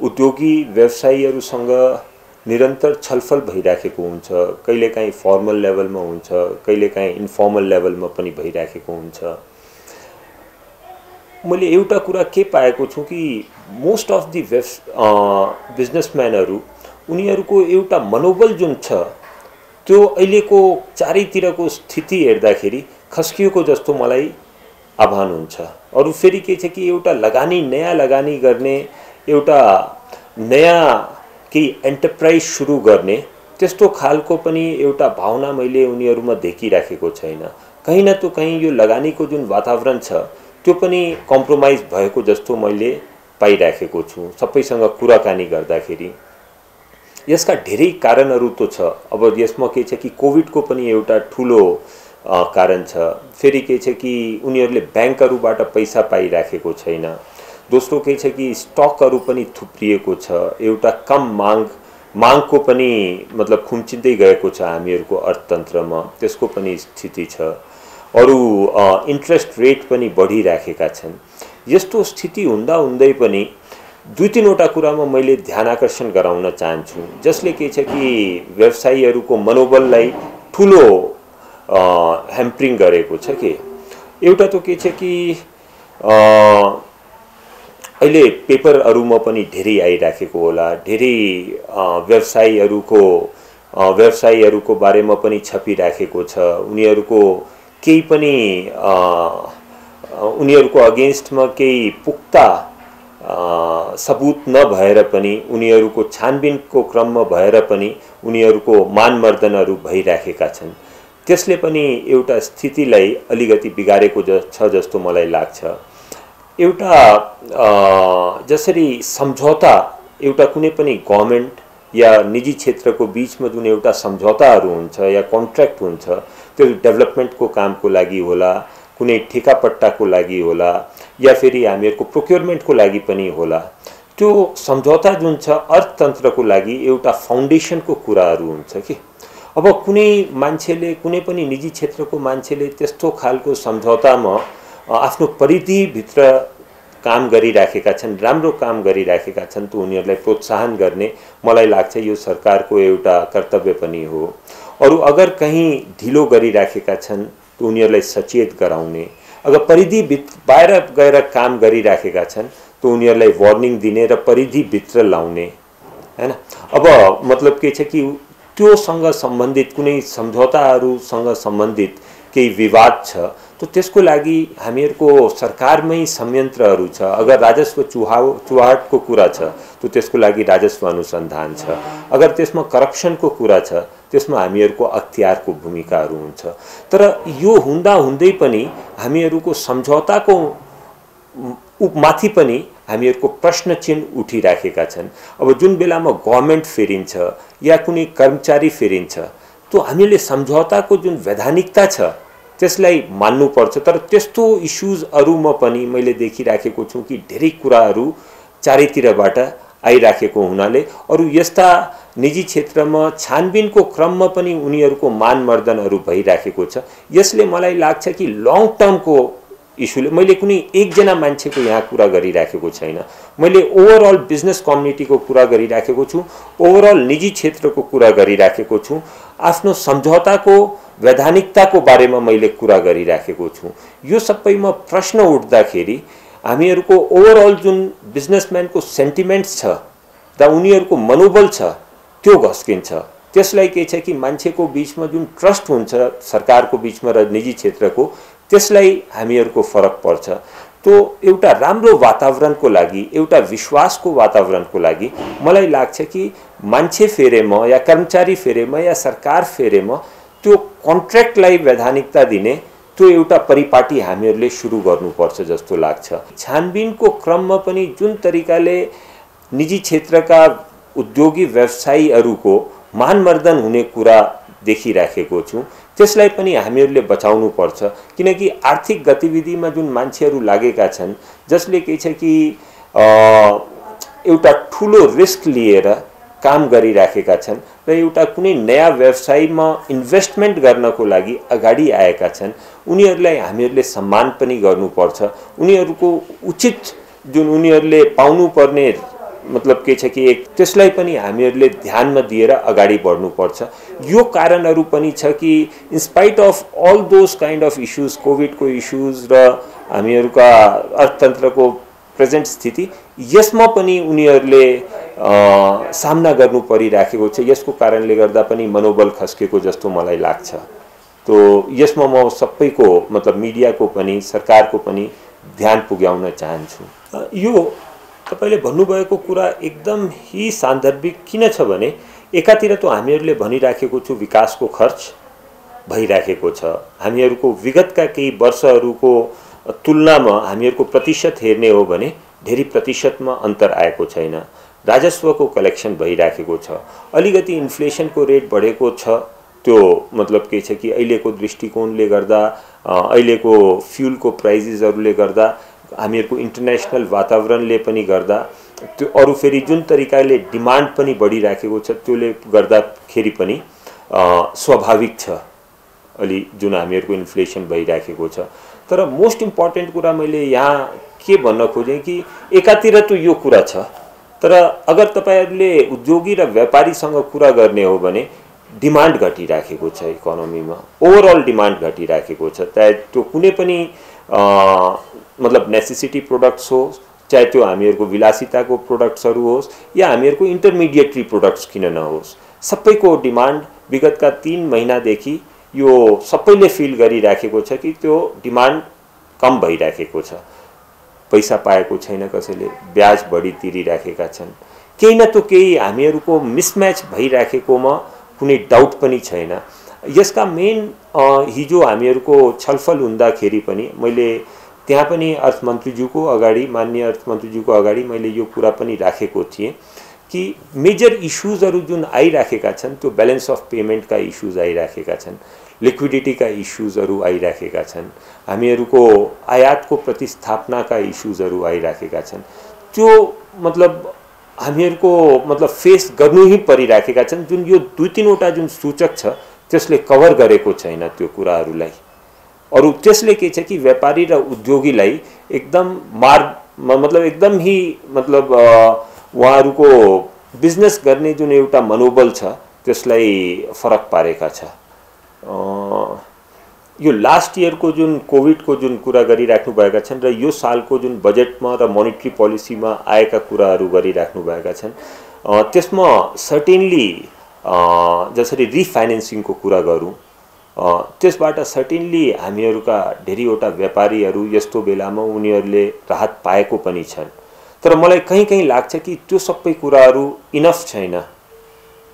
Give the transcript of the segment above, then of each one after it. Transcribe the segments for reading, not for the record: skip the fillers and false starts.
उद्योगी व्यवसायीहरुसँग निरन्तर छलफल भइराखेको हुन्छ। कहिलेकाहीँ फर्मल लेभलमा हुन्छ, कहिलेकाहीँ इन्फर्मल लेभलमा पनि भइराखेको हुन्छ। मैले एउटा कुरा के पाएको छु कि मोस्ट अफ द बिजनेसम्यानहरु उनीहरुको एउटा मनोबल जुन छ त्यो अहिलेको चारैतिरको स्थिति हेर्दाखेरि खस्किएको जस्तो मलाई आभान हुन्छ। अरु फेरि के छ कि एउटा लगानी नयाँ लगानी गर्ने, एउटा नयाँ केही एन्टरप्राइज सुरु गर्ने त्यस्तो खालको पनि एउटा भावना मैले उनीहरुमा देखिराखेको छैन। कहीं न तो कहीं यो लगानीको जुन वातावरण छ त्यो पनि कम्प्रोमाइज भएको जस्तो मैले पाइराखेको छु सबैसँग कुराकानी गर्दाखेरि। यसका धेरै कारणहरु त छ। अब यसमा के छ कि कोभिड को पनि एउटा ठूलो कारण छ। फेरि के छ कि उनीहरुले बैंकहरुबाट पैसा पाइराखेको छैन। दोस्रो के छ कि स्टकहरु पनि थुप्रिएको छ। एउटा कम मागको पनि मतलब खुम्चिँदै गएको छ हामीहरुको अर्थतन्त्रमा, त्यसको पनि स्थिति छ। अरु इन्ट्रेस्ट रेट पनि बढिराखेका छन्। यस्तो स्थिति हुँदा हुँदै पनि दुई तीनवटा कुरामा मैले ध्यान आकर्षण गराउन चाहन्छु जसले के छ कि व्यवसायीहरुको मनोबललाई ठूलो ह्याम्परिङ गरेको छ के। एउटा त के छ कि अहिले पेपरहरुमा पनि धेरै आइराखेको होला, धेरै व्यवसायीहरुको बारेमा पनि छपिराखेको छ। उनीहरुको केही पनि उनीहरुको अगेन्स्टमा केही पुख्ता सबूत नभएर पनि उनीहरुको छानबिनको क्रममा भएर पनि उनीहरुको मानमर्दनहरु भइराखेका छन्। त्यसले पनि एउटा स्थितिलाई अलिकति बिगारेको छ जस्तो मलाई लाग्छ। एउटा जसरी सम्झौता एउटा कुनै पनि गभर्नमेन्ट या निजी क्षेत्रको बीचमा जुन एउटा सम्झौताहरु हुन्छ या कन्ट्र्याक्ट हुन्छ त्यो डेभलपमेन्टको कामको लागि होला, कुनै ठेकापट्टाको लागि होला या फेरि हामीहरुको प्रोक्योरमेन्टको लागि पनि होला। त्यो सम्झौता जुन छ अर्थतन्त्रको लागि एउटा फाउन्डेसनको कुराहरु हुन्छ के। अब कुनै मान्छेले कुनै पनि निजी क्षेत्रको मान्छेले त्यस्तो खालको सम्झौतामा आफ्नो परिधि भित्र काम गरिराखेका छन्, राम्रो काम गरिराखेका छन् त उनीहरुलाई प्रोत्साहन गर्ने मलाई लाग्छ यो सरकारको एउटा कर्तव्य पनि हो। अरु अगर कहीं ढिलो गरिराखेका छन् त उनीहरुलाई सचेत गराउने, अगर परिधि बाहिर गएर काम गरिराखेका छन् त उनीहरुलाई वार्निङ दिने र परिधि भित्र लाउने हैन। अब मतलब के छ कि त्योसँग सम्बन्धित कुनै सम्झौताहरुसँग सम्बन्धित केही विवाद छ तो त्यसको लागि हामीहरुको सरकारमै संयन्त्रहरु छ। अगर राजस्व चुहाटको कुरा छ तो त्यसको लागि राजस्व अनुसन्धान छ। अगर त्यसमा करप्सनको कुरा छ त्यसमा हामीहरुको अख्तियारको भूमिकाहरु हुन्छ। तर यो हुँदा हुँदै पनि हामीहरुको सम्झौताको माथि पनि हामीहरुको प्रश्न चिन्ह उठिराखेका छन्। अब जुन बेलामा गभर्नमेन्ट फेरिन्छ या कुनै कर्मचारी फेरिन्छ तो हामीले सम्झौताको जुन वैधानिकता छ त्यसलाई मान्नु पर्छ। तर त्यस्तो इश्यूजहरुमा पनि मैले देखिराखेको छु कि धेरै कुराहरु चारैतिरबाट आइराखेको हुनाले अरु यस्ता निजी क्षेत्रमा छानबिनको क्रममा पनि उनीहरुको मानमर्दनहरु भइराखेको छ। यसले मलाई लाग्छ कि लङ टर्मको इश्यूले मैले कुनै एकजना मान्छेको यहाँ कुरा गरिराखेको छैन। मैले ओभरअल बिजनेस कम्युनिटीको कुरा गरिराखेको छु, ओभरअल निजी क्षेत्रको कुरा गरिराखेको छु, आफ्नो सम्झौताको वैधानिकताको बारेमा मैले कुरा गरिराखेको छु। यो सबैमा प्रश्न उठ्दाखेरि हामीहरुको ओभरअल जुन बिजनेसम्यानको सेन्टिमेन्ट्स छ र उनीहरुको मनोबल छ त्यो घस्किन्छ। त्यसलाई के छ कि मान्छेको बीचमा जुन ट्रस्ट हुन्छ सरकारको बीचमा र निजी क्षेत्रको त्यसलाई हामीहरुको फरक पर्छ। तो एउटा राम्रो वातावरणको लागि, एउटा विश्वासको वातावरणको लागि मलाई लाग्छ कि मान्छे फेरेमा या कर्मचारी फेरेमा या सरकार फेरेमा त्यो कन्ट्र्याक्टलाई वैधानिकता दिने त्यो एउटा परिपाटी हामीहरुले सुरु गर्नुपर्छ जस्तो लाग्छ। छानबिनको क्रममा पनि जुन तरिकाले निजी क्षेत्रका उद्योगी व्यवसायीहरुको मानमर्दन हुने कुरा देखिराखेको छु त्यसलाई पनि हामीहरुले बचाउनु पर्छ। किनकि आर्थिक गतिविधिमा जुन मान्छेहरु लागेका छन् जसले के छ कि एउटा ठूलो रिस्क लिएर काम गरिराखेका छन् र एउटा कुनै नयाँ व्यवसायमा इन्भेस्टमेन्ट गर्नको लागि अगाडि आएका छन् उनीहरुलाई हामीहरुले सम्मान पनि गर्नुपर्छ। उनीहरुको उचित जुन उनीहरुले पाउनुपर्ने मतलब के छ कि एक त्यसलाई पनि हामीहरूले ध्यानमा दिएर अगाडि बढ्नुपर्छ। यो कारणहरू पनि छ कि in spite of all those kind of issues, कोभिडको इस्युज र हामीहरूका अर्थतन्त्रको प्रेजेन्ट स्थिति, यसमा पनि उनीहरूले सामना गर्नु परिराखेको छ। यसको कारणले गर्दा पनि मनोबल खस्केको जस्तो मलाई लाग्छ। तो यसमा म सबैको मतलब मिडियाको पनि सरकारको पनि ध्यान पुर्याउन चाहन्छु। यो तपाईले भन्नुभएको कुरा एकदम ही सान्दर्भिक किन छ भने एकातिर त हामीहरूले भनिराखेको छु विकासको खर्च भइराखेको छ। हामीहरूको विगतका केही वर्षहरूको तुलनामा हामीहरूको प्रतिशत हेर्ने हो भने धेरै प्रतिशतमा अन्तर आएको छैन। राजस्वको कलेक्सन भइराखेको छ। अलिकति इन्फ्लेसनको रेट बढेको छ। त्यो मतलब के छ कि अहिलेको दृष्टिकोणले गर्दा, अहिलेको फ्युलको प्राइसेसहरूले गर्दा, हामीहरूको इन्टरनेसनल वातावरणले पनि गर्दा, त्यो अरू फेरि जुन तरिकाले डिमान्ड पनि बढिराखेको छ त्यसले गर्दाखेरि पनि स्वाभाविक छ अलि जुन हामीहरूको इन्फ्लेसन भइराखेको छ। तर मोस्ट इम्पोर्टेन्ट कुरा मैले यहाँ के भन्न खोजेँ कि एकातिर त यो कुरा छ, तर अगर तपाईहरुले उद्योगी र व्यापारीसँग कुरा गर्ने हो भने डिमान्ड घटिराखेको छ इकोनोमीमा। ओभरअल डिमान्ड घटिराखेको छ। चाहे त्यो कुनै पनि मतलब नेसेसिटी प्रोडक्ट्स होस्, चाहे त्यो हामीहरूको विलासिताको प्रोडक्ट्सहरू होस् या हामीहरूको इन्टरमिडिएटरी प्रोडक्ट्स किन नहोस्, सबैको डिमान्ड विगतका 3 महिनादेखि यो सबैले फिल गरिराखेको छ कि त्यो डिमान्ड कम भइराखेको छ। पैसा पाएको छैन कसैले, ब्याज बढी तिरिराखेका छन्। केही न त केही हामीहरूको मिसम्याच भइराखेकोमा कुनै डाउट पनि छैन। यसका मेन हिजो हामीहरूको छलफल हुँदाखेरि पनि मैले त्यहाँ पनि अर्थमन्त्रीज्यूको अगाडि, माननीय अर्थमन्त्रीज्यूको अगाडि मैले यो कुरा पनि राखेको थिएँ कि मेजर इश्यूजहरू जुन आइराखेका छन् त्यो ब्यालेन्स अफ पेमेन्टका इश्यूज आइराखेका छन्, लिक्विडिटीका इश्यूजहरू आइराखेका छन्, हामीहरूको आयातको प्रतिस्थापनाका इश्यूजहरू आइराखेका छन्। त्यो मतलब हामीहरूको मतलब फेस गर्नु ही परिराखेका छन्। जुन यो 2-3 वटा जुन सूचक छ त्यसले कभर गरेको छैन त्यो कुराहरूलाई। अरु त्यसले के छ कि व्यापारी र उद्योगीलाई एकदम मतलब एकदम ही मतलब उहाँहरूको बिजनेस गर्ने जुन एउटा मनोबल छ त्यसलाई फरक पारेका छ। यो लास्ट इयरको जुन कोभिडको जुन कुरा गरिराख्नु भएका छन् र यो सालको जुन बजेटमा र मोनेटरी पोलिसीमा आएका कुराहरू गरिराख्नु भएका छन्, त्यसमा सर्टेनली जसरी रिफाइनेन्सिङको कुरा गरौँ, त्यसबाट सर्टेनली हामीहरूका धेरैवटा व्यापारीहरू यस्तो बेलामा उनीहरूले राहत पाएको पनि छन्। तर मलाई कहीँ कहीँ लाग्छ कि त्यो सबै कुराहरू इनफ छैन,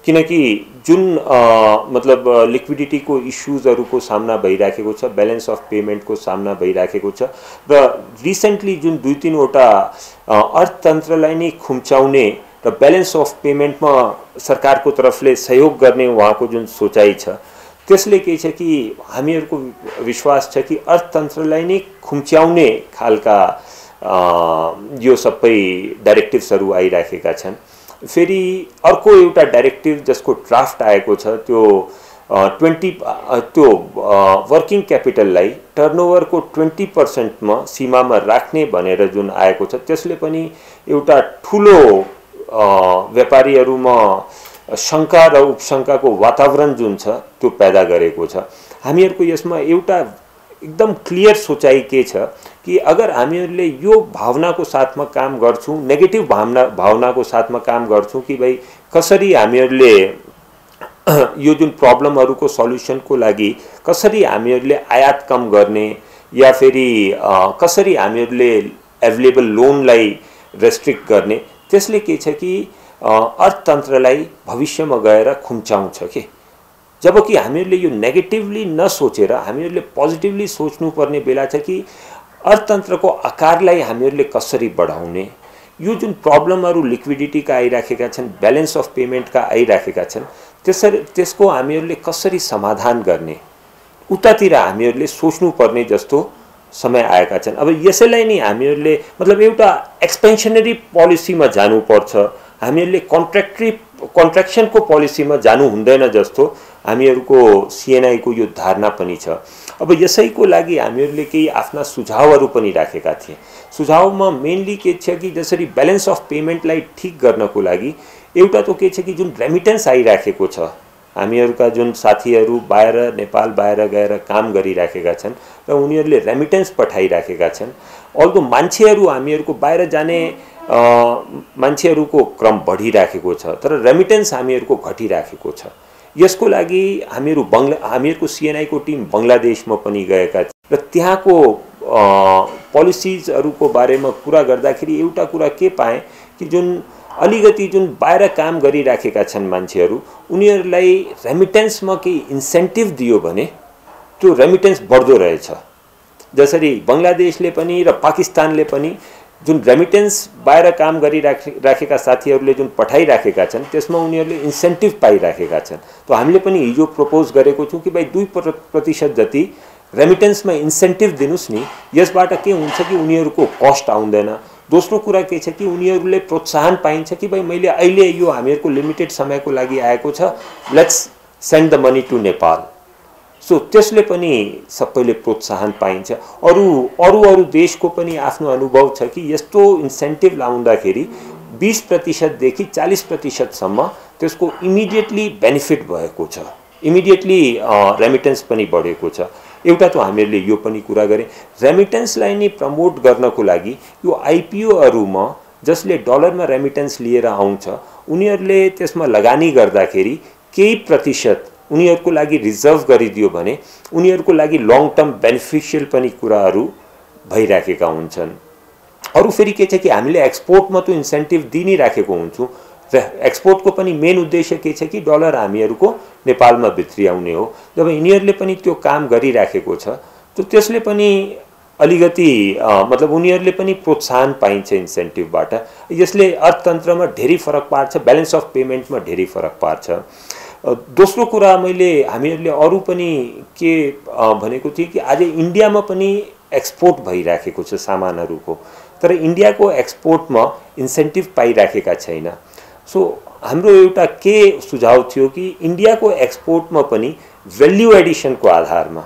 किनकि जुन मतलब लिक्विडिटीको इश्यूजहरूको सामना भइराखेको छ, ब्यालेन्स अफ पेमेन्टको सामना भइराखेको छ र रिसेन्टली जुन 2-3 वटा अर्थतन्त्रलाई नै खुम्चाउने र ब्यालेन्स अफ पेमेन्टमा सरकारको तर्फले सहयोग गर्ने उहाँको जुन सोचाइ छ त्यसले के छ कि हामीहरूको विश्वास छ कि अर्थतन्त्रलाई नै खुम्च्याउने खालका यो सबै डाइरेक्टिभ्सहरू आइराखेका छन्। फेरि अर्को एउटा डाइरेक्टिभ जसको ड्राफ्ट आएको छ त्यो 20 त्यो वर्किङ क्यापिटललाई टर्नओभरको 20% मा सीमामा राख्ने भनेर जुन आएको छ त्यसले पनि एउटा ठुलो व्यापारीहरूमा शंका र उपशंकाको वातावरण जुन छ त्यो पैदा गरेको छ। हामीहरूको यसमा एउटा एकदम क्लियर सोचाइ के छ कि अगर हामीहरूले यो भावनाको साथमा काम गर्छौं, नेगेटिभ भावनाको साथमा काम गर्छौं कि भाइ कसरी हामीहरूले यो जुन प्रब्लमहरुको सल्युसनको लागि कसरी हामीहरूले आयात कम गर्ने या फेरि कसरी हामीहरूले अवेलेबल लोनलाई रेस्ट्रिक्ट गर्ने, त्यसले के छ कि अर्थतन्त्रलाई भविष्यमा गएर खुम्चाउँछ के। जबकि हामीहरूले यो नेगेटिभली नसोचेर हामीहरूले पोजिटिभली सोच्नुपर्ने बेला छ कि अर्थतन्त्रको आकारलाई हामीहरूले कसरी बढाउने, यो जुन प्रब्लमहरु लिक्विडिटीका आइराखेका छन्, ब्यालेन्स अफ पेमेन्टका आइराखेका छन्, त्यसको हामीहरूले कसरी समाधान गर्ने उतातिर हामीहरूले सोच्नुपर्ने जस्तो समय आएका छन्। अब यसैलाई नै हामीहरूले मतलब एउटा एक्सपेन्सनरी पोलिसीमा जानुपर्छ, हामीहरूले कन्ट्र्याक्सनको पोलिसीमा जानु हुँदैन जस्तो हामीहरूको सीएनआई को यो धारणा पनि छ। अब यसैको लागि हामीहरूले केही आफ्ना सुझावहरू पनि राखेका थिए। सुझावमा मेनली के छ कि जसरी ब्यालेन्स अफ पेमेन्टलाई ठिक गर्नको लागि एउटा त के छ कि जुन रेमिटेन्स आइराखेको छ, हामीहरूका जुन साथीहरू बाहिर नेपाल बाहिर गएर काम गरिराखेका छन् र उनीहरूले रेमिटेन्स पठाइराखेका छन्। अल्दो मान्छेहरू हामीहरूको बाहिर जाने मान्छेहरूको क्रम बढिराखेको छ, तर रेमिटेन्स हामीहरूको घटिराखेको छ। यसको लागि हामीहरूको सीएनआई को टिम बङ्गलादेशमा पनि गएका थिए र त्यहाँको पोलिसिजहरूको बारेमा कुरा गर्दाखेरि एउटा कुरा के पाएँ कि जुन अलिकति जुन बाहिर काम गरिराखेका छन् मान्छेहरू, उनीहरूलाई रेमिटेन्समा केही इन्सेन्टिभ दियो भने त्यो रेमिटेन्स बढ्दो रहेछ। जसरी बङ्गलादेशले पनि र पाकिस्तानले पनि जुन रेमिटेन्स बाहिर काम गरिराखेका साथीहरूले जुन पठाइराखेका छन् त्यसमा उनीहरूले इन्सेन्टिभ पाइराखेका छन्। त हामीले पनि हिजो प्रपोज गरेको छौँ कि भाइ 2% जति रेमिटेन्समा इन्सेन्टिभ दिनुस् नि, यसबाट के हुन्छ कि उनीहरूको कस्ट आउँदैन। दोस्रो कुरा के छ कि उनीहरूले प्रोत्साहन पाइन्छ कि भाइ मैले अहिले यो हामीहरूको लिमिटेड समयको लागि आएको छ, let's send the money to Nepal. So त्यसले पनि सबैले प्रोत्साहन पाइन्छ। अरू देशको पनि आफ्नो अनुभव छ कि यस्तो इन्सेन्टिभ लाउँदाखेरि 20% देखि 40%सम्म त्यसको इमिडिएटली बेनिफिट भएको छ, इमिडिएटली रेमिटेन्स पनि बढेको छ। एउटा त हामीहरूले यो पनि कुरा गरे, रेमिटेन्सलाई नि प्रमोट गर्नको लागि यो आइपिओहरूमा जसले डलरमा रेमिटेन्स लिएर आउँछ उनीहरूले त्यसमा लगानी गर्दाखेरि केही प्रतिशत उनीहरूको लागि रिजर्भ गरिदियो भने उनीहरूको लागि लङ टर्म बेनिफिसियल पनि कुराहरू भइराखेका हुन्छन्। अरू फेरि के छ कि हामीले एक्सपोर्टमा त इन्सेन्टिभ दिइ नै राखेको हुन्छौँ र एक्सपोर्टको पनि मेन उद्देश्य के छ कि डलर हामीहरूको नेपालमा भित्रियाउने हो। जब यिनीहरूले पनि त्यो काम गरिराखेको छ त त्यसले पनि अलिकति मतलब उनीहरूले पनि प्रोत्साहन पाइन्छ इन्सेन्टिभबाट। यसले अर्थतन्त्रमा धेरै फरक पार्छ, ब्यालेन्स अफ पेमेन्टमा धेरै फरक पार्छ। दोस्रो कुरा हामीहरूले अरू पनि के भनेको थिएँ कि आज इन्डियामा पनि एक्सपोर्ट भइराखेको छ सामानहरूको, तर इन्डियाको एक्सपोर्टमा इन्सेन्टिभ पाइराखेका छैन। सो हाम्रो एउटा के सुझाव थियो कि इन्डियाको एक्सपोर्टमा पनि भ्याल्यु एडिसनको आधारमा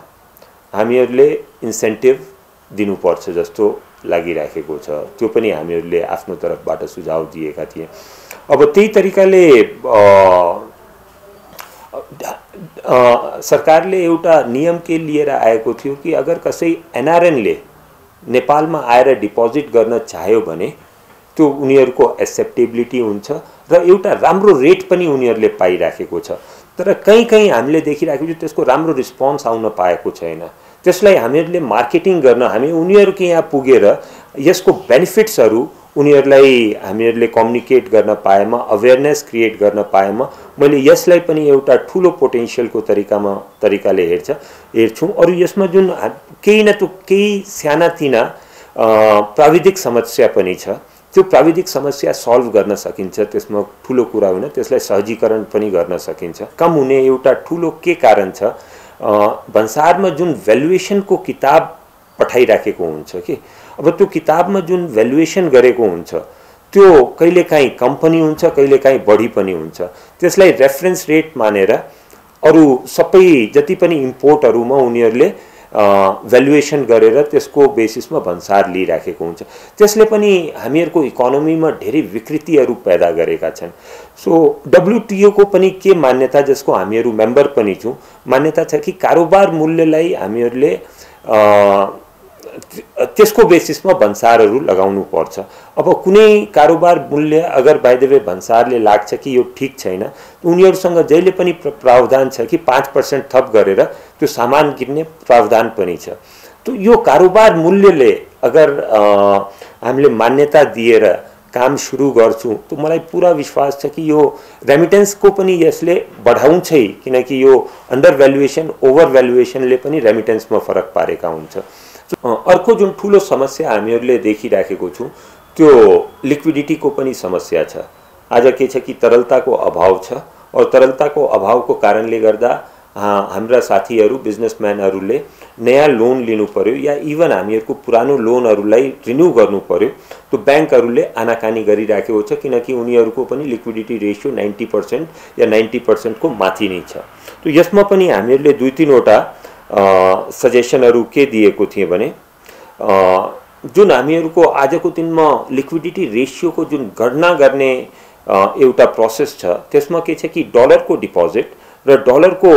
हामीहरूले इन्सेन्टिभ दिनुपर्छ जस्तो लागिराखेको छ। त्यो पनि हामीहरूले आफ्नो तर्फबाट सुझाव दिएका थिए। अब त्यही तरिकाले सरकारले एउटा नियम के लिएर आएको थियो कि अगर कसै एनआरएनले नेपालमा आएर डिपोजिट गर्न चाह्यो भने त्यो उनीहरूको एक्सेप्टेबिलिटी हुन्छ र एउटा राम्रो रेट पनि उनीहरूले पाइराखेको छ। तर कहीँ हामीले देखिराखेको छ त्यसको राम्रो रिस्पोन्स आउन पाएको छैन। त्यसलाई हामीहरूले मार्केटिङ गर्न हामी उनीहरूको यहाँ पुगेर यसको बेनिफिट्सहरू उनीहरूलाई हामीहरूले कम्युनिकेट गर्न पाएमा, अवेरनेस क्रिएट गर्न पाएमा मैले यसलाई पनि एउटा ठुलो पोटेन्सियलको तरिकाले हेर्छु। अरू यसमा जुन केही न केही सानातिना प्राविधिक समस्या पनि छ, त्यो प्राविधिक समस्या सल्भ गर्न सकिन्छ, त्यसमा ठुलो कुरा होइन, त्यसलाई सहजीकरण पनि गर्न सकिन्छ। कम हुने एउटा ठुलो के कारण छ, भन्सारमा जुन भ्यालुएसनको किताब पठाइराखेको हुन्छ कि अब त्यो किताबमा जुन भ्यालुएसन गरेको हुन्छ त्यो कहिलेकाहीँ कम पनि हुन्छ, कहिलेकाहीँ बढी पनि हुन्छ। त्यसलाई रेफरेन्स रेट मानेर अरू सबै जति पनि इम्पोर्टहरूमा उनीहरूले भ्यालुएसन गरेर त्यसको बेसिसमा भन्सार लिइराखेको हुन्छ। त्यसले पनि हामीहरूको इकोनोमीमा धेरै विकृतिहरू पैदा गरेका छन्। सो डब्ल्युटिओ को पनि के मान्यता, जसको हामीहरू मेम्बर पनि छौँ, मान्यता छ कि कारोबार मूल्यलाई हामीहरूले त्यसको बेसिसमा भन्सारहरू लगाउनु पर्छ। अब कुनै कारोबार मूल्य अगर बाइ द वे भन्सारले लाग्छ कि यो ठिक छैन, उनीहरूसँग जहिले पनि प्रावधान छ कि 5% थप गरेर त्यो सामान किन्ने प्रावधान पनि छ। तो यो कारोबार मूल्यले अगर हामीले मान्यता दिएर काम सुरु गर्छौं तो मलाई पूरा विश्वास छ कि यो रेमिटेन्सको पनि यसले बढाउँछै, किनकि यो अन्डर भ्यालुएसन ओभर भ्यालुएसनले पनि रेमिटेन्समा फरक पारेका हुन्छ। अर्को जुन ठुलो समस्या हामीहरूले देखिराखेको छौं त्यो लिक्विडिटीको पनि समस्या छ। आज के छ कि तरलताको अभाव छ और तरलताको अभावको कारणले गर्दा हाम्रा साथीहरू बिजनेसम्यानहरूले नयाँ लोन लिनु पर्यो या इभन हामीहरूको पुरानो लोनहरूलाई रिन्यू गर्नु पर्यो। तो बैंकहरूले आनाकानी गरिराखेको छ, किनकि उनीहरूको पनि लिक्विडिटी रेशियो 90% या 90% को माथि नै छ। तो यसमा पनि हामीहरूले 2-3 वटा सजेसनहरू के दिएको थिएँ भने जुन हामीहरूको आजको दिनमा लिक्विडिटी रेसियोको जुन गणना गर्ने एउटा प्रोसेस छ त्यसमा के छ कि डलरको डिपोजिट र डलरको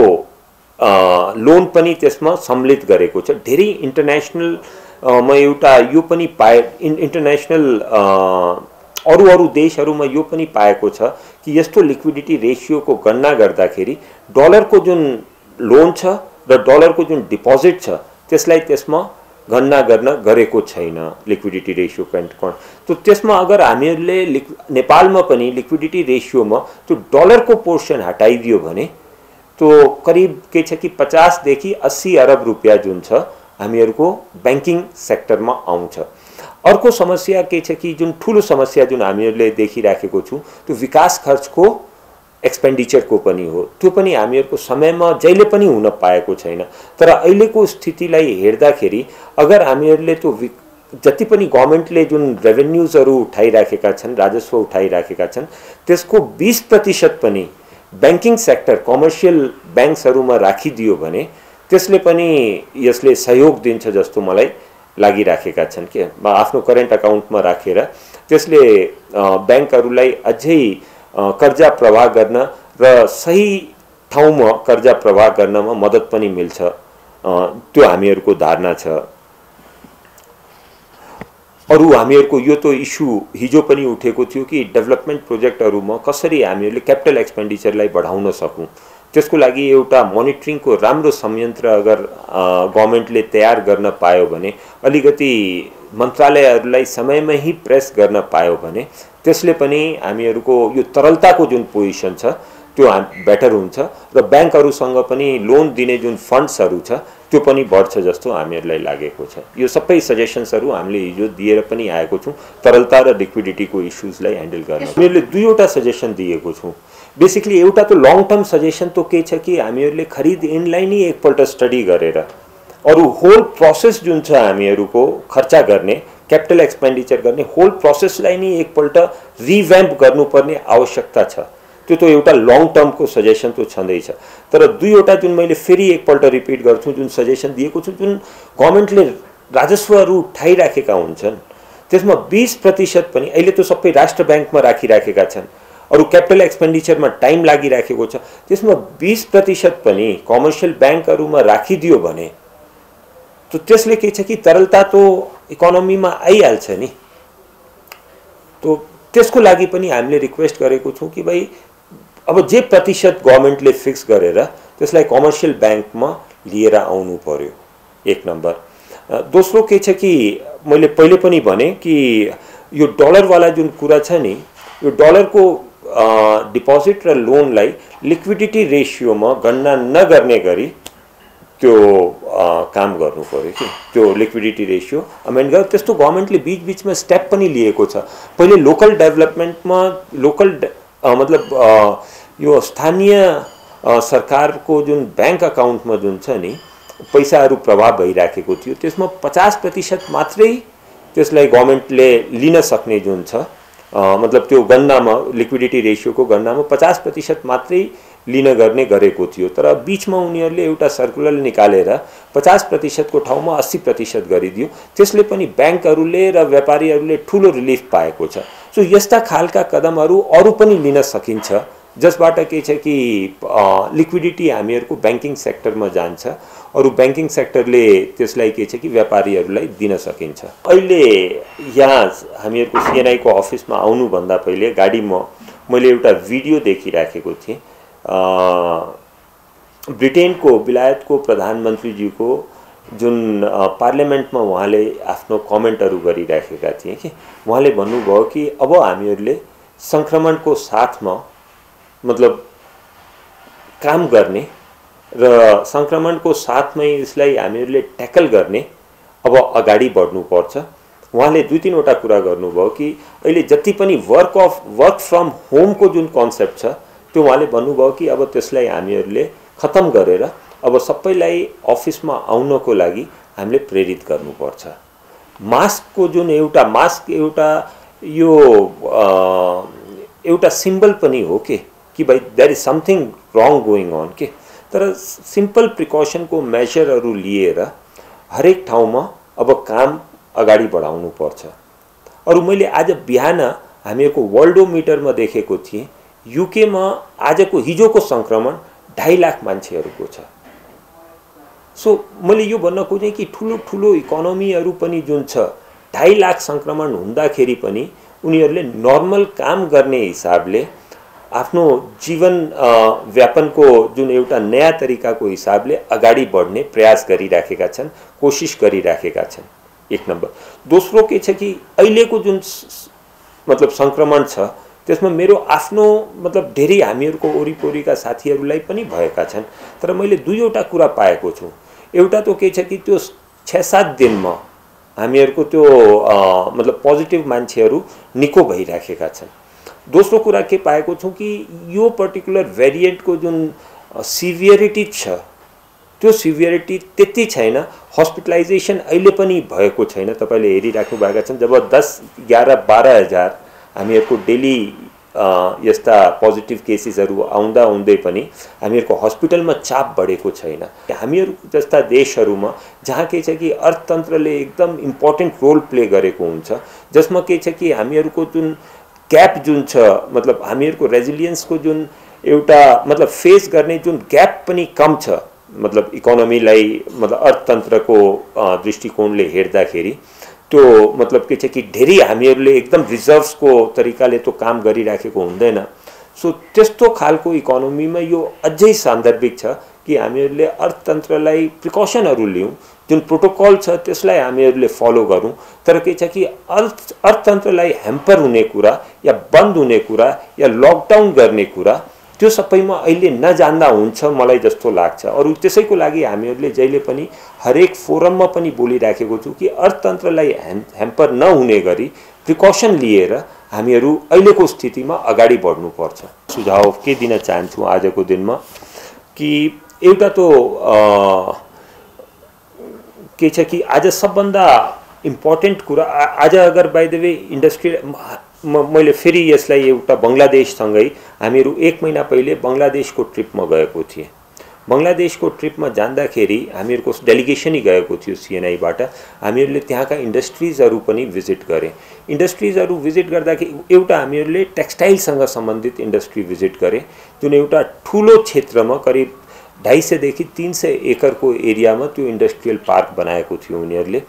लोन पनि त्यसमा सम्मिलित गरेको छ। धेरै इन्टरनेसनल म एउटा यो पनि पाए इन्टरनेसनल अरू देशहरूमा यो पनि पाएको छ कि यस्तो लिक्विडिटी रेसियोको गणना गर्दाखेरि डलरको जुन लोन छ र डलरको जुन डिपोजिट छ त्यसलाई त्यसमा गणना गरेको छैन लिक्विडिटी रेसियो कन्ट। तो त्यसमा अगर हामीहरूले नेपालमा पनि लिक्विडिटी रेसियोमा त्यो डलरको पोर्सन हटाइदियो भने तो करिब के छ कि 50 देखि 80 अरब रुपियाँ जुन छ हामीहरूको बैंकिङ सेक्टरमा आउँछ। अर्को समस्या के छ कि जुन ठुलो समस्या जुन हामीहरूले देखिराखेको छौं त्यो विकास खर्चको एक्सपेन्डिचरको पनि हो। त्यो पनि हामीहरूको समयमा जहिले पनि हुन पाएको छैन। तर अहिलेको स्थितिलाई हेर्दाखेरि अगर हामीहरूले त्यो जति पनि गभर्नमेन्टले जुन रेभेन्यूजहरू उठाइराखेका छन्, राजस्व उठाइराखेका छन्, त्यसको 20% पनि बैंकिङ सेक्टर कमर्शियल बैंक्सहरूमा राखिदियो भने त्यसले पनि यसले सहयोग दिन्छ जस्तो मलाई लागिराखेका छन् के आफ्नो करेन्ट अकाउन्टमा राखेर त्यसले बैंकहरूलाई अझै कर्जा प्रवाह गर्न र सही ठाउँमा कर्जा प्रवाह गर्नमा मद्दत पनि मिल्छ, त्यो हामीहरूको धारणा छ। अरु हामीहरूको यो तो इस्यु हिजो पनि उठेको थियो कि डेभलपमेन्ट प्रोजेक्टहरुमा कसरी हामीहरूले क्यापिटल एक्सपेन्डिचरलाई बढाउन सकौं। त्यसको लागि एउटा मोनिटरिङको राम्रो संयन्त्र अगर गभर्नमेन्टले तयार गर्न पायो भने, अलिकति मन्त्रालयहरूलाई समयमै ही प्रेस गर्न पायो भने त्यसले पनि हामीहरूको यो तरलताको जुन पोजिसन छ त्यो बेटर हुन्छ र बैंकहरुसँग पनि लोन दिने जुन फन्ड्सहरु छ त्यो पनि बढ्छ जस्तो हामीहरूलाई लागेको छ। यो सबै सजेसन्सहरु हामीले हिजो दिएर पनि आएको छौं तरलता र लिक्विडिटीको इश्युजलाई ह्यान्डल गर्न। हामीले दुईवटा सजेसन दिएको छौं। बेसिकली एउटा त लङ टर्म सजेसन त के छ कि हामीहरूले खरिद ऐनलाई नै एकपल्ट स्टडी गरेर अरु होल प्रोसेस जुन छ हामीहरूको खर्च गर्ने क्यापिटल एक्सपेन्डिचर गर्ने होल प्रोसेसलाई नै एकपल्ट रिभ्याम्प गर्नुपर्ने आवश्यकता छ। त्यो त एउटा लङ टर्मको सजेसन त छँदैछ। तर दुईवटा जुन मैले फेरि एकपल्ट रिपिट गर्छु जुन सजेसन दिएको छु, जुन गभर्नमेन्टले राजस्वहरू उठाइराखेका हुन्छन् त्यसमा 20% पनि अहिले त सबै राष्ट्र बैंकमा राखिराखेका छन्, अरु क्यापिटल एक्सपेन्डिचरमा टाइम लागिराखेको छ, त्यसमा 20% पनि कमर्शियल बैंकहरुमा राखिदियो भने तो त्यसले के छ कि तरलता तो इकोनोमीमा आइहाल्छ नि। तो त्यसको लागि पनि हामीले रिक्वेस्ट गरेको छौं कि भाइ अब जे प्रतिशत गभर्नमेन्टले फिक्स गरेर त्यसलाई कमर्शियल बैंकमा लिएर आउनु पर्यो, एक नम्बर। दोस्रो के छ कि मैले पहिले पनि भने कि यो डलर वाला जुन कुरा छ नि, यो डलरको डिपोजिट र लोनलाई लिक्विडिटी रेशियोमा गणना नगर्ने गरी त्यो काम गर्नु पर्यो कि त्यो लिक्विडिटी रेशियो अमेन्ड गर्नु। त्यस्तो गभर्नमेन्टले बीचबीचमा स्टेप पनि लिएको छ। पहिले लोकल डेभलपमेन्टमा लोकल मतलब यो स्थानीय सरकारको जुन बैंक अकाउन्टमा जुन छ नि पैसाहरू प्रवाह भइराखेको थियो त्यसमा 50% मात्रै त्यसलाई गभर्नमेन्टले लिन सक्ने जुन छ मतलब त्यो गणनामा लिक्विडिटी रेशियोको गणनामा 50% मात्रै लिन गर्ने गरेको थियो। तर बीचमा उनीहरूले एउटा सर्कुलर निकालेर 50% को ठाउँमा 80% गरिदियो। त्यसले पनि बैंकहरूले र व्यापारीहरूले ठूलो रिलिफ पाएको छ। सो यस्ता खालका कदमहरू अरु पनि लिन सकिन्छ जसबाट के छ कि लिक्विडिटी हामीहरूको बैंकिङ सेक्टरमा जान्छ, अरु बैंकिङ सेक्टरले त्यसलाई के छ कि व्यापारीहरूलाई दिन सकिन्छ। अहिले यहाँ हामीहरूको सीएनआई को अफिसमा आउनु भन्दा पहिले गाडीमा मैले एउटा भिडियो देखिराखेको थिएँ। ब्रिटेनको बेलायतको प्रधानमन्त्रीज्यूको जुन पार्लियामेन्टमा उहाँले आफ्नो कमेन्टहरू गरिराखेका थिए कि उहाँले भन्नुभयो कि अब हामीहरूले संक्रमणको साथमा मतलब काम गर्ने र संक्रमणको साथमै यसलाई हामीहरूले ट्याकल गर्ने अब अगाडि बढ्नुपर्छ। उहाँले दुई तीनवटा कुरा गर्नुभयो कि अहिले जति पनि वर्क फ्रम होमको जुन कन्सेप्ट छ त्यो उहाँले भन्नुभयो कि अब त्यसलाई हामीहरूले खत्म गरेर अब सबैलाई अफिसमा आउनको लागि हामीले प्रेरित गर्नुपर्छ। मास्कको जुन एउटा मास्क एउटा यो एउटा सिम्बल पनि हो कि भाइ there is something wrong going on के तर सिम्पल प्रिकसनको मेजरहरू लिएर हरेक ठाउँमा अब काम अगाडि बढाउनु पर्छ। अरु मैले आज बिहान हामीहरूको वर्ल्डोमिटरमा देखेको थिएँ, युकेमा आजको हिजोको संक्रमण 2.5 लाख मान्छेहरूको छ। सो मैले यो भन्न खोजेँ कि ठुलो ठुलो इकोनोमीहरू पनि जुन छ 2.5 लाख संक्रमण हुँदाखेरि पनि उनीहरूले नर्मल काम गर्ने हिसाबले आफ्नो जीवन व्यापनको जुन एउटा नयाँ तरिकाको हिसाबले अगाडि बढ्ने प्रयास गरिराखेका छन्, कोशिश गरिराखेका छन्। एक नम्बर। दोस्रो के छ कि अहिलेको जुन मतलब संक्रमण छ त्यसमा मेरो आफ्नो मतलब धेरै हामीहरूको वरिपरिका साथीहरूलाई पनि भएका छन्। तर मैले दुईवटा कुरा पाएको छु। एउटा त के छ कि त्यो 6-7 दिनमा हामीहरूको त्यो मतलब पोजिटिभ मान्छेहरू निको भइराखेका छन्। दोस्रो कुरा के पाएको छु कि यो पर्टिकुलर भेरिएन्टको जुन सिभियरिटी छ त्यो सिभियरिटी त्यति छैन, हस्पिटलाइजेसन अहिले पनि भएको छैन। तपाईले हेरिराख्नु भएका छन्, जब 10, 11, 12 हजार हामीहरूको डेली यस्ता पोजिटिभ केसेसहरू आउँदा आउँदै पनि हामीहरूको हस्पिटलमा चाप बढेको छैन। हामीहरू जस्ता देशहरूमा जहाँ के छ कि अर्थतन्त्रले एकदम इम्पोर्टेन्ट रोल प्ले गरेको हुन्छ, जसमा के छ कि हामीहरूको जुन ग्याप जुन छ मतलब हामीहरूको रेजिलियन्सको जुन एउटा मतलब फेस गर्ने जुन ग्याप पनि कम छ, मतलब इकोनोमीलाई मतलब अर्थतन्त्रको दृष्टिकोणले हेर्दाखेरि त्यो मतलब के छ कि धेरै हामीहरूले एकदम रिजर्भ्सको तरिकाले त्यो काम गरिराखेको हुँदैन। सो त्यस्तो खालको इकोनोमीमा यो अझै सान्दर्भिक छ कि हामीहरूले अर्थतन्त्रलाई प्रिकसनहरू लियौँ, जुन प्रोटोकल छ त्यसलाई हामीहरूले फलो गरौँ। तर के छ कि अर्थतन्त्रलाई ह्याम्पर हुने कुरा या बन्द हुने कुरा या लकडाउन गर्ने कुरा त्यो सबैमा अहिले नजान्दा हुन्छ मलाई जस्तो लाग्छ। अरु त्यसैको लागि हामीहरूले जहिले पनि हरेक फोरममा पनि बोलिराखेको छु कि अर्थतन्त्रलाई ह्याम्पर नहुने गरी प्रिकसन लिएर हामीहरू अहिलेको स्थितिमा अगाडि बढ्नुपर्छ। सुझाव के दिन चाहन्छु आजको दिनमा कि एउटा त के छ कि आज सबभन्दा इम्पोर्टेन्ट कुरा आज अगर बाइ द वे इन्डस्ट्री मैले फेरि यसलाई एउटा बङ्गलादेशसँगै हामीहरू 1 महिना पहिले बङ्गलादेशको ट्रिपमा गएको थिएँ। बङ्गलादेशको ट्रिपमा जाँदाखेरि हामीहरूको डेलिगेसनै गएको थियो सिएनआईबाट। हामीहरूले त्यहाँका इन्डस्ट्रिजहरू पनि भिजिट गरे। इन्डस्ट्रिजहरू भिजिट गर्दाखेरि एउटा हामीहरूले टेक्सटाइलसँग सम्बन्धित इन्डस्ट्री भिजिट गरे, जुन एउटा ठुलो क्षेत्रमा करिब 250 देखि 300 एकरको एरियामा त्यो इन्डस्ट्रियल पार्क बनाएको थियो उनीहरूले।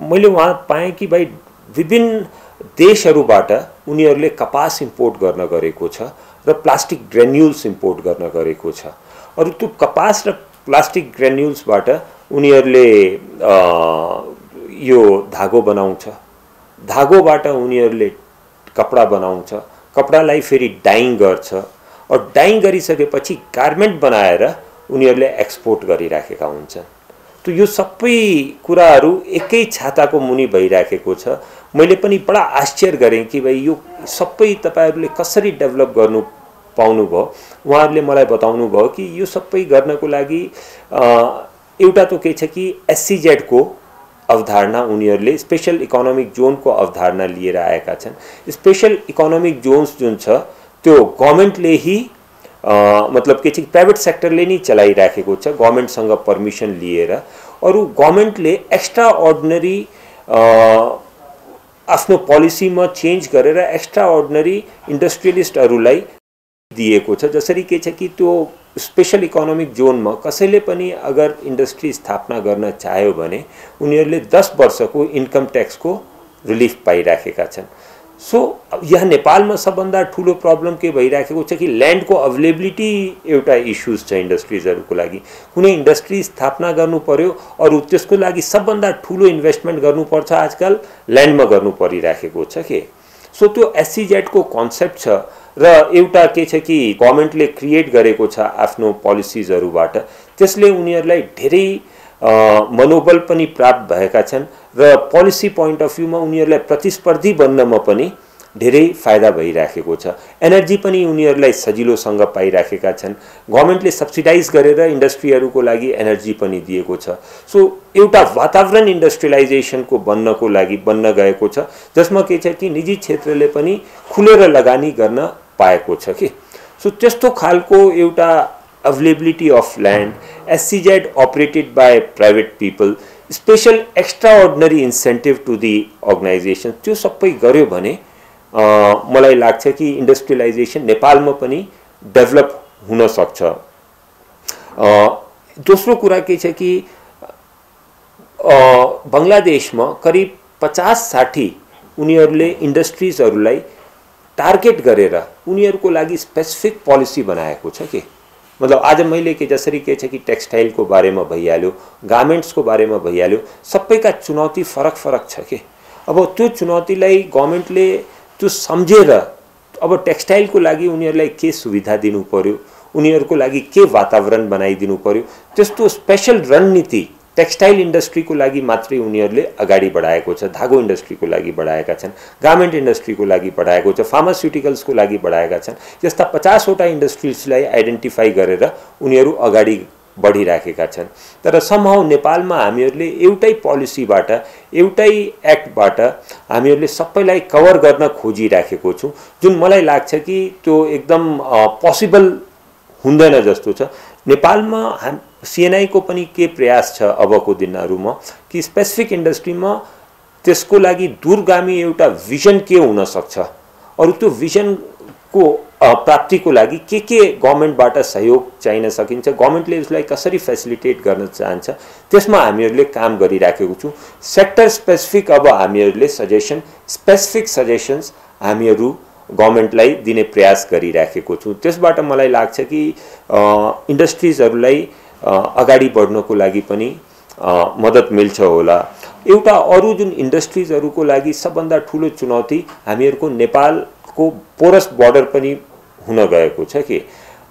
मैले वहाँ पाएँ कि भाइ विभिन्न देशहरूबाट उनीहरूले कपास इम्पोर्ट गर्न गरेको छ र प्लास्टिक ग्रेन्युल्स इम्पोर्ट गर्न गरेको छ। अरु त्यो कपास र प्लास्टिक ग्रेन्युल्सबाट उनीहरूले यो धागो बनाउँछ, धागोबाट उनीहरूले कपडा बनाउँछ, कपडालाई फेरि डाइङ गर्छ और डाइङ गरिसकेपछि गार्मेन्ट बनाएर उनीहरूले एक्सपोर्ट गरिराखेका हुन्छन्। तो यो सबै कुराहरू एकै छाताको मुनि भइराखेको छ। मैले पनि बडा आश्चर्य गरेँ कि भाइ यो सबै तपाईहरुले कसरी डेभलप गर्नु पाउनु भयो। उहाँहरूले मलाई बताउनु भयो कि यो सबै गर्नको लागि एउटा त के छ कि एससीजेड को अवधारणा उनीहरूले स्पेशल इकोनोमिक जोन को अवधारणा लिएर आएका छन्। स्पेशल इकोनोमिक जोन्स जुन छ त्यो गभर्नमेन्टले ही मतलब के चाहिँ प्राइवेट सेक्टरले नै चलाइराखेको छ गभर्नमेन्टसँग परमिसन लिएर। अरु गभर्नमेन्टले एक्स्ट्रा अर्डिनरी आफ्नो पोलिसीमा चेन्ज गरेर एक्स्ट्रा अर्डिनरी इन्डस्ट्रियलिस्टहरूलाई दिएको छ। जसरी के छ कि त्यो स्पेशल इकोनोमिक जोनमा कसैले पनि अगर इन्डस्ट्री स्थापना गर्न चाह्यो भने उनीहरूले 10 वर्षको इन्कम ट्याक्सको रिलिफ पाइराखेका छन्। सो यहाँ नेपालमा सबभन्दा ठुलो प्रब्लम के भइराखेको छ कि ल्यान्डको अवेलेबिलिटी एउटा इश्यूज छ इन्डस्ट्रिजहरुको लागि। कुनै इन्डस्ट्री स्थापना गर्नु पर्यो अरु त्यसको लागि सबभन्दा ठुलो इन्भेस्टमेन्ट गर्नुपर्छ आजकल ल्यान्डमा गर्नु परिराखेको छ के। सो त्यो एससीजेड को कन्सेप्ट छ र एउटा के छ कि गभर्नमेन्टले क्रिएट गरेको छ आफ्नो पोलिसीजहरुबाट। त्यसले उनीहरुलाई धेरै मनोबल पनि प्राप्त भएका छन् र पोलिसी पोइन्ट अफ भ्यूमा उनीहरुलाई प्रतिस्पर्धी बन्नमा पनि धेरै फाइदा भइराखेको छ। एनर्जी पनि उनीहरुलाई सजिलोसँग पाइराखेका छन्। गभर्नमेन्टले सब्सिडाइज गरेर इन्डस्ट्रीहरुको लागि एनर्जी पनि दिएको छ। सो एउटा वातावरण इन्डस्ट्रियलाइजेसनको बन्नको लागि बन्न गएको छ जसमा के छ कि निजी क्षेत्रले पनि खुलेर लगानी गर्न पाएको छ के। सो त्यस्तो खालको एउटा availability of land, SEZ operated by private people, special extraordinary incentive to the organization, त्यो सबै गर्यो भने मलाई लाग्छ कि इन्डस्ट्रियलाइजेसन नेपालमा पनि डेभलप हुन सक्छ। दोस्रो कुरा के छ कि बंगलादेशमा करिब 50-60 उनीहरूले इन्डस्ट्रिजहरूलाई टार्गेट गरेर उनीहरूको लागि स्पेसिफिक पोलिसी बनाएको छ के। मतलब आज मैले के जसरी के छ कि टेक्सटाइलको बारेमा भइहाल्यो, गार्मेन्ट्सको बारेमा भइहाल्यो, सबैका चुनौती फरक फरक छ के। अब त्यो चुनौतीलाई गभर्नमेन्टले त्यो सम्झेर अब टेक्सटाइलको लागि उनीहरूलाई के सुविधा दिनु पर्यो, उनीहरूको लागि के वातावरण बनाइदिनु पर्यो, त्यस्तो स्पेशल रणनीति टेक्सटाइल इन्डस्ट्रीको लागि मात्रै उनीहरूले अगाडि बढाएको छ, धागो इन्डस्ट्रीको लागि बढाएका छन्, गार्मेन्ट इन्डस्ट्रीको लागि बढाएको छ, फार्मास्युटिकल्सको लागि बढाएका छन्। यस्ता 50 वटा इन्डस्ट्रिजलाई आइडेन्टिफाई गरेर उनीहरू अगाडि बढिराखेका छन्। तर समहाउ नेपालमा हामीहरूले एउटै पोलिसीबाट, एउटै एक्टबाट हामीहरूले सबैलाई कभर गर्न खोजिराखेको छौँ, जुन मलाई लाग्छ कि त्यो एकदम पोसिबल हुँदैन जस्तो छ। नेपालमा CNI को पनि के प्रयास छ अबको दिनहरुमा कि स्पेसिफिक इन्डस्ट्रीमा त्यसको लागि दूरगामी एउटा भिजन के हुन सक्छ, अरु त्यो भिजन को प्राप्तिको लागि के गभर्नमेन्टबाट सहयोग चाहिन सकिन्छ, गभर्नमेन्टले यसलाई कसरी फेसिलिटेट गर्न चाहन्छ, त्यसमा हामीहरूले काम गरिराखेको छौं। सेक्टर स्पेसिफिक अब हामीहरूले स्पेसिफिक सजेशन्स हामीहरू गभर्नमेन्टलाई दिने प्रयास गरिराखेको छौं। त्यसबाट मलाई लाग्छ कि इन्डस्ट्रिजहरूलाई अगाडि बढ्नको लागि पनि मद्दत मिल्छ होला। एउटा अरु जुन इन्डस्ट्रिजहरूको लागि सबभन्दा ठूलो चुनौती हामीहरूको नेपालको पोरस बर्डर पनि हुन गएको छ कि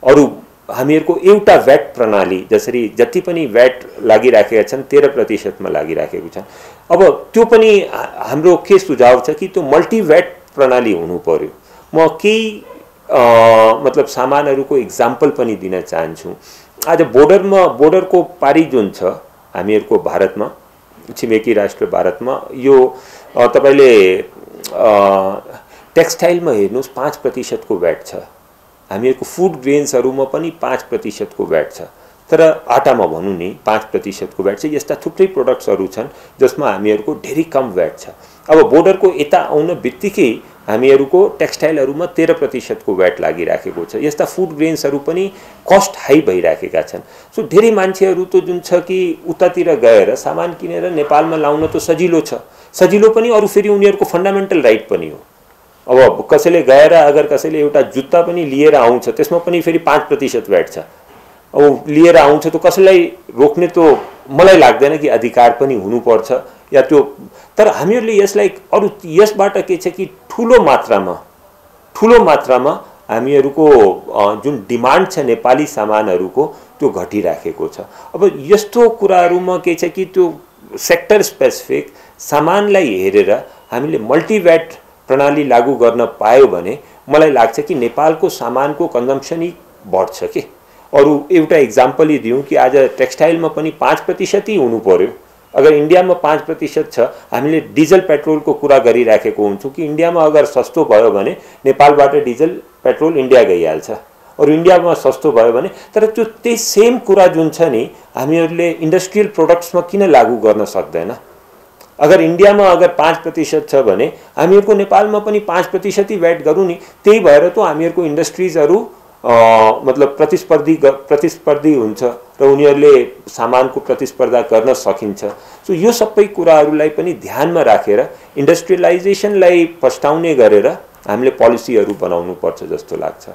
अरु हामीहरूको एउटा व्याट प्रणाली, जसरी जति पनि व्याट लागिराखेका छन् 13% मा लागिराखेको छ। अब त्यो पनि हाम्रो के सुझाव छ कि त्यो मल्टी व्याट प्रणाली हुनु पर्यो। म केही मतलब सामानहरूको एक्जाम्पल पनि दिन चाहन्छु। आज बोर्डरको पारी जुन छ हामीहरूको भारतमा, छिमेकी राष्ट्र भारतमा, यो तपाईले टेक्सटाइलमा हेर्नुस् 5% को व्याट छ। हामीहरूको फूड ग्रेन्सहरुमा पनि 5% को व्याट छ। तर आटामा भनौं नि 5% को व्याट छ। यस्ता थुप्रै प्रोडक्ट्सहरु छन् जसमा हामीहरूको धेरै कम व्याट छ। अब बोर्डरको यता आउन बित्तिकै हामीहरूको टेक्सटाइलहरुमा 13% को व्याट लागिराखेको छ। यस्ता फूड ग्रेन्सहरु पनि कस्ट हाई भइराखेका छन्। सो धेरै मान्छेहरु त जुन छ कि उतातिर गएर सामान किनेर नेपालमा लाउन त सजिलो छ, सजिलो पनि, अरु फेरि उनीहरुको फन्डामेन्टल राइट पनि हो। अब कसैले गएर अगर कसैले एउटा जुत्ता पनि लिएर आउँछ त्यसमा पनि फेरि 5% व्याट छ। अब लिएर आउँछ त कसैलाई रोक्ने त मलाई लाग्दैन कि अधिकार पनि हुनुपर्छ या त्यो। तर हामीहरूले यसलाई अरु यसबाट के छ कि ठूलो मात्रामा हामीहरूको जुन डिमान्ड छ नेपाली सामानहरूको त्यो घटिराखेको छ। अब यस्तो कुराहरुमा के छ कि त्यो सेक्टर स्पेसिफिक सामानलाई हेरेर हामीले मल्टी व्याट प्रणाली लागू गर्न पायो भने मलाई लाग्छ कि नेपालको सामानको कन्जम्पसन ही बढ्छ के। अरु एउटा एक्जाम्पल ही दिउँ कि आज टेक्सटाइलमा पनि 5% ही हुनु पर्यो। अगर इन्डियामा 5% छ, हामीले डिजल पेट्रोलको कुरा गरिराखेको हुन्छौं कि इन्डियामा अगर सस्तो भयो भने नेपालबाट डिजल पेट्रोल इन्डिया गइहाल्छ, और इन्डियामा सस्तो भयो भने। तर त्यो त्यही सेम कुरा जुन छ नि हामीहरूले इन्डस्ट्रियल प्रोडक्ट्समा किन लागू गर्न सक्दैन? अगर इन्डियामा अगर 5% छ भने हामीहरूको नेपालमा पनि 5% ही व्याट गरौँ नि। त्यही भएर त हामीहरूको इन्डस्ट्रिजहरु मतलब प्रतिस्पर्धी हुन्छ र उनीहरूले सामानको प्रतिस्पर्धा गर्न सकिन्छ। सो यो सबै कुराहरुलाई पनि ध्यानमा राखेर इन्डस्ट्रियलाइजेसनलाई पछ्टाउने गरेर हामीले पोलिसीहरु बनाउनु पर्छ जस्तो लाग्छ।